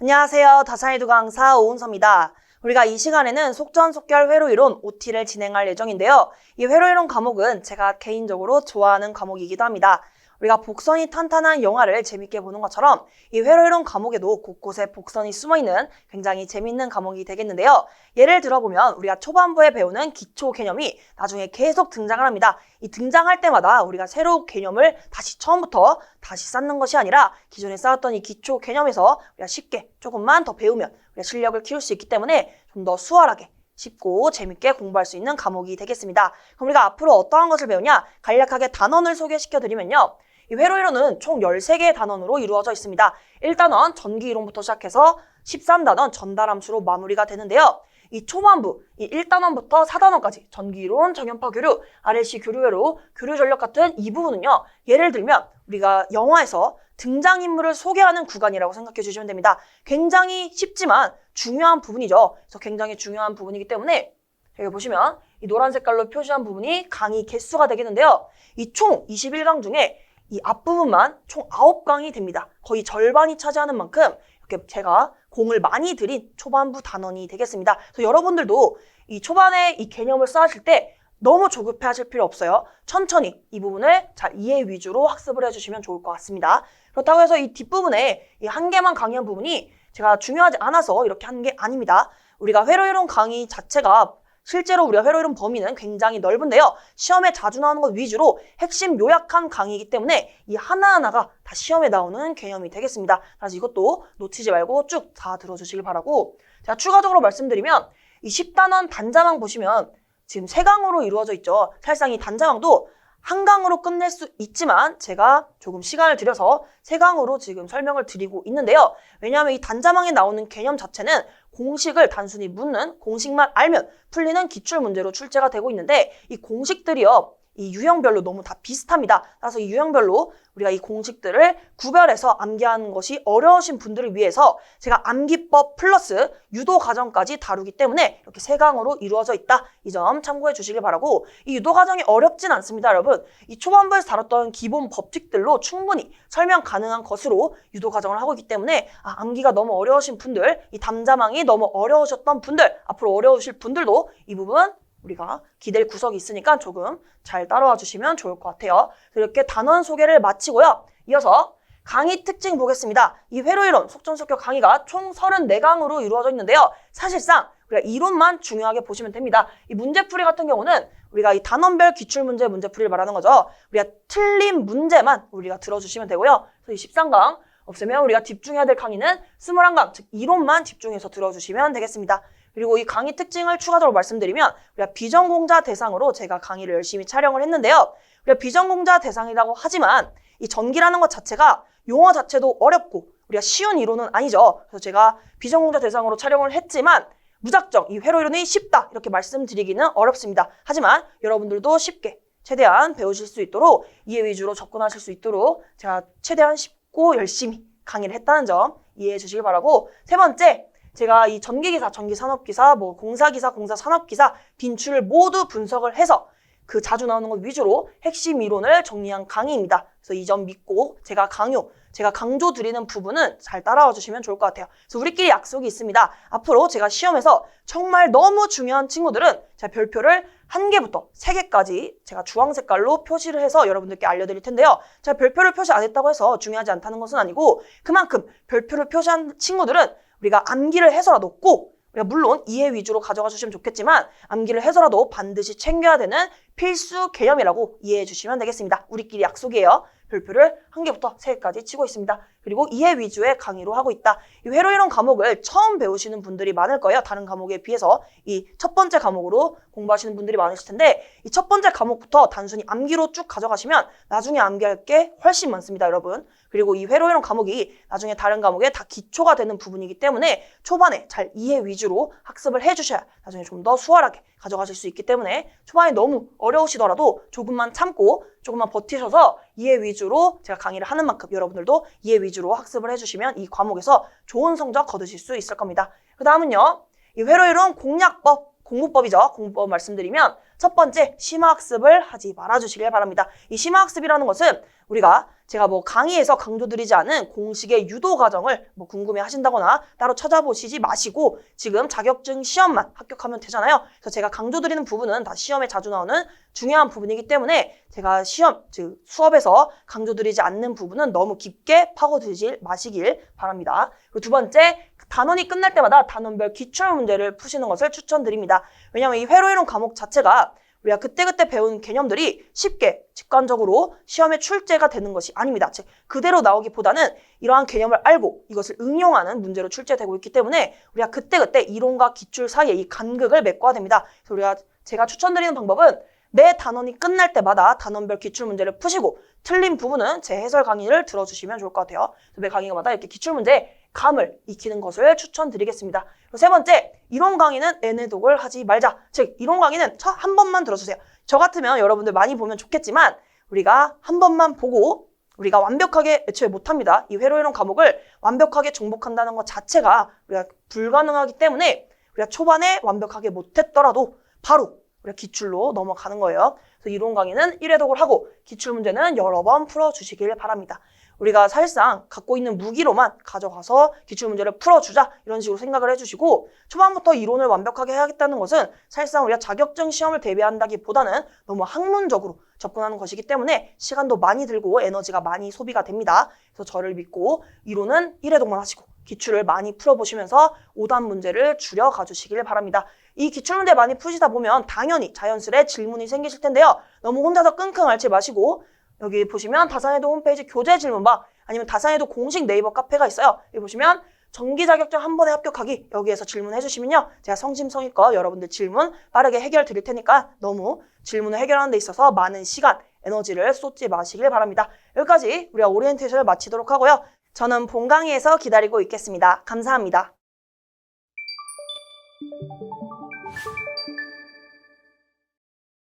안녕하세요. 다산이도 강사 오은서입니다. 우리가 이 시간에는 속전속결 회로이론 OT를 진행할 예정인데요. 이 회로이론 과목은 제가 개인적으로 좋아하는 과목이기도 합니다. 우리가 복선이 탄탄한 영화를 재밌게 보는 것처럼 이 회로이론 과목에도 곳곳에 복선이 숨어있는 굉장히 재밌는 과목이 되겠는데요. 예를 들어보면 우리가 초반부에 배우는 기초 개념이 나중에 계속 등장을 합니다. 이 등장할 때마다 우리가 새로운 개념을 다시 처음부터 다시 쌓는 것이 아니라 기존에 쌓았던 이 기초 개념에서 우리가 쉽게 조금만 더 배우면 우리가 실력을 키울 수 있기 때문에 좀 더 수월하게 쉽고 재밌게 공부할 수 있는 과목이 되겠습니다. 그럼 우리가 앞으로 어떠한 것을 배우냐? 간략하게 단원을 소개시켜드리면요. 이 회로이론은 총 13개의 단원으로 이루어져 있습니다. 1단원 전기이론부터 시작해서 13단원 전달함수로 마무리가 되는데요. 이 초반부, 이 1단원부터 4단원까지 전기이론, 정연파 교류, RLC 교류회로, 교류전력 같은 이 부분은요. 예를 들면 우리가 영화에서 등장인물을 소개하는 구간이라고 생각해 주시면 됩니다. 굉장히 쉽지만 중요한 부분이죠. 그래서 굉장히 중요한 부분이기 때문에 여기 보시면 이 노란 색깔로 표시한 부분이 강의 개수가 되겠는데요. 이 총 21강 중에 이 앞부분만 총 9강이 됩니다. 거의 절반이 차지하는 만큼 이렇게 제가 공을 많이 들인 초반부 단원이 되겠습니다. 그래서 여러분들도 이 초반에 이 개념을 쌓으실 때 너무 조급해 하실 필요 없어요. 천천히 이 부분을 잘 이해 위주로 학습을 해주시면 좋을 것 같습니다. 그렇다고 해서 이 뒷부분에 이 한 개만 강의한 부분이 제가 중요하지 않아서 이렇게 한 게 아닙니다. 우리가 회로이론 강의 자체가 실제로 우리가 회로이론 범위는 굉장히 넓은데요. 시험에 자주 나오는 것 위주로 핵심 요약한 강의이기 때문에 이 하나하나가 다 시험에 나오는 개념이 되겠습니다. 그래서 이것도 놓치지 말고 쭉 다 들어주시길 바라고, 제가 추가적으로 말씀드리면 이 10단원 단자망 보시면 지금 3강으로 이루어져 있죠. 사실상 이 단자망도 한 강으로 끝낼 수 있지만 제가 조금 시간을 들여서 3강으로 지금 설명을 드리고 있는데요. 왜냐하면 이 단자망에 나오는 개념 자체는 공식을 단순히 묻는, 공식만 알면 풀리는 기출문제로 출제가 되고 있는데 이 공식들이요. 이 유형별로 너무 다 비슷합니다. 따라서 이 유형별로 우리가 이 공식들을 구별해서 암기하는 것이 어려우신 분들을 위해서 제가 암기법 플러스 유도 과정까지 다루기 때문에 이렇게 3강으로 이루어져 있다. 이 점 참고해 주시길 바라고, 이 유도 과정이 어렵진 않습니다, 여러분. 이 초반부에서 다뤘던 기본 법칙들로 충분히 설명 가능한 것으로 유도 과정을 하고 있기 때문에 암기가 너무 어려우신 분들, 이 담자망이 너무 어려우셨던 분들, 앞으로 어려우실 분들도 이 부분 우리가 기댈 구석이 있으니까 조금 잘 따라와 주시면 좋을 것 같아요. 이렇게 단원 소개를 마치고요. 이어서 강의 특징 보겠습니다. 이 회로이론 속전속결 강의가 총 34강으로 이루어져 있는데요. 사실상 우리가 이론만 중요하게 보시면 됩니다. 이 문제풀이 같은 경우는 우리가 이 단원별 기출문제 문제풀이를 말하는 거죠. 우리가 틀린 문제만 우리가 들어주시면 되고요. 그래서 이 13강 없으면 우리가 집중해야 될 강의는 21강, 즉 이론만 집중해서 들어주시면 되겠습니다. 그리고 이 강의 특징을 추가적으로 말씀드리면 우리가 비전공자 대상으로 제가 강의를 열심히 촬영을 했는데요. 우리가 비전공자 대상이라고 하지만 이 전기라는 것 자체가 용어 자체도 어렵고 우리가 쉬운 이론은 아니죠. 그래서 제가 비전공자 대상으로 촬영을 했지만 무작정 이 회로이론이 쉽다 이렇게 말씀드리기는 어렵습니다. 하지만 여러분들도 쉽게 최대한 배우실 수 있도록 이해 위주로 접근하실 수 있도록 제가 최대한 쉽고 열심히 강의를 했다는 점 이해해 주시길 바라고, 세 번째, 제가 이 전기기사, 전기산업기사, 공사기사, 공사산업기사 빈출을 모두 분석을 해서 그 자주 나오는 것 위주로 핵심 이론을 정리한 강의입니다. 그래서 이 점 믿고 제가 강조 드리는 부분은 잘 따라와 주시면 좋을 것 같아요. 그래서 우리끼리 약속이 있습니다. 앞으로 제가 시험에서 정말 너무 중요한 친구들은 제가 별표를 1개부터 3개까지 제가 주황 색깔로 표시를 해서 여러분들께 알려드릴 텐데요. 제가 별표를 표시 안 했다고 해서 중요하지 않다는 것은 아니고 그만큼 별표를 표시한 친구들은 우리가 암기를 해서라도 꼭, 우리가 물론 이해 위주로 가져가 주시면 좋겠지만 암기를 해서라도 반드시 챙겨야 되는 필수 개념이라고 이해해 주시면 되겠습니다. 우리끼리 약속이에요. 별표를 1개부터 3개까지 치고 있습니다. 그리고 이해 위주의 강의로 하고 있다. 이 회로이론 과목을 처음 배우시는 분들이 많을 거예요. 다른 과목에 비해서 이 첫 번째 과목으로 공부하시는 분들이 많으실 텐데 이 첫 번째 과목부터 단순히 암기로 쭉 가져가시면 나중에 암기할 게 훨씬 많습니다, 여러분. 그리고 이 회로이론 과목이 나중에 다른 과목에 다 기초가 되는 부분이기 때문에 초반에 잘 이해 위주로 학습을 해주셔야 나중에 좀 더 수월하게 가져가실 수 있기 때문에 초반에 너무 어려우시더라도 조금만 참고 조금만 버티셔서 이해 위주로 제가 강의를 하는 만큼 여러분들도 이해 위주로 학습을 해주시면 이 과목에서 좋은 성적 거두실 수 있을 겁니다. 그 다음은요, 이 회로이론 공략법, 공부법이죠. 공부법 말씀드리면 첫 번째, 심화학습을 하지 말아주시길 바랍니다. 이 심화학습이라는 것은 우리가 제가 뭐 강의에서 강조드리지 않은 공식의 유도 과정을 뭐 궁금해 하신다거나 따로 찾아보시지 마시고 지금 자격증 시험만 합격하면 되잖아요. 그래서 제가 강조드리는 부분은 다 시험에 자주 나오는 중요한 부분이기 때문에 제가 시험, 즉 수업에서 강조드리지 않는 부분은 너무 깊게 파고들지 마시길 바랍니다. 그리고 두 번째, 단원이 끝날 때마다 단원별 기출 문제를 푸시는 것을 추천드립니다. 왜냐하면 이 회로이론 과목 자체가 우리가 그때그때 배운 개념들이 쉽게 직관적으로 시험에 출제가 되는 것이 아닙니다. 즉 그대로 나오기보다는 이러한 개념을 알고 이것을 응용하는 문제로 출제되고 있기 때문에 우리가 그때그때 이론과 기출 사이에 이 간극을 메꿔야 됩니다. 그래서 제가 추천드리는 방법은 매 단원이 끝날 때마다 단원별 기출 문제를 푸시고 틀린 부분은 제 해설 강의를 들어주시면 좋을 것 같아요. 매 강의마다 이렇게 기출 문제 감을 익히는 것을 추천드리겠습니다. 그리고 세 번째, 이론 강의는 애내독을 하지 말자. 즉 이론 강의는 한 번만 들어주세요. 저 같으면 여러분들 많이 보면 좋겠지만 우리가 한 번만 보고 우리가 완벽하게 애초에 못합니다. 이 회로이론 과목을 완벽하게 정복한다는 것 자체가 우리가 불가능하기 때문에 우리가 초반에 완벽하게 못했더라도 바로 우리가 기출로 넘어가는 거예요. 그래서 이론 강의는 1회독을 하고 기출 문제는 여러 번 풀어주시길 바랍니다. 우리가 사실상 갖고 있는 무기로만 가져가서 기출문제를 풀어주자 이런 식으로 생각을 해주시고 초반부터 이론을 완벽하게 해야겠다는 것은 사실상 우리가 자격증 시험을 대비한다기보다는 너무 학문적으로 접근하는 것이기 때문에 시간도 많이 들고 에너지가 많이 소비가 됩니다. 그래서 저를 믿고 이론은 1회독만 하시고 기출을 많이 풀어보시면서 오답 문제를 줄여가 주시길 바랍니다. 이 기출문제 많이 푸시다 보면 당연히 자연스레 질문이 생기실 텐데요. 너무 혼자서 끙끙 앓지 마시고 여기 보시면 다산해도 홈페이지 교재 질문방 아니면 다산해도 공식 네이버 카페가 있어요. 여기 보시면 정기 자격증 한 번에 합격하기 여기에서 질문해 주시면요. 제가 성심성의껏 여러분들 질문 빠르게 해결 드릴 테니까 너무 질문을 해결하는 데 있어서 많은 시간, 에너지를 쏟지 마시길 바랍니다. 여기까지 우리가 오리엔테이션을 마치도록 하고요. 저는 본 강의에서 기다리고 있겠습니다. 감사합니다.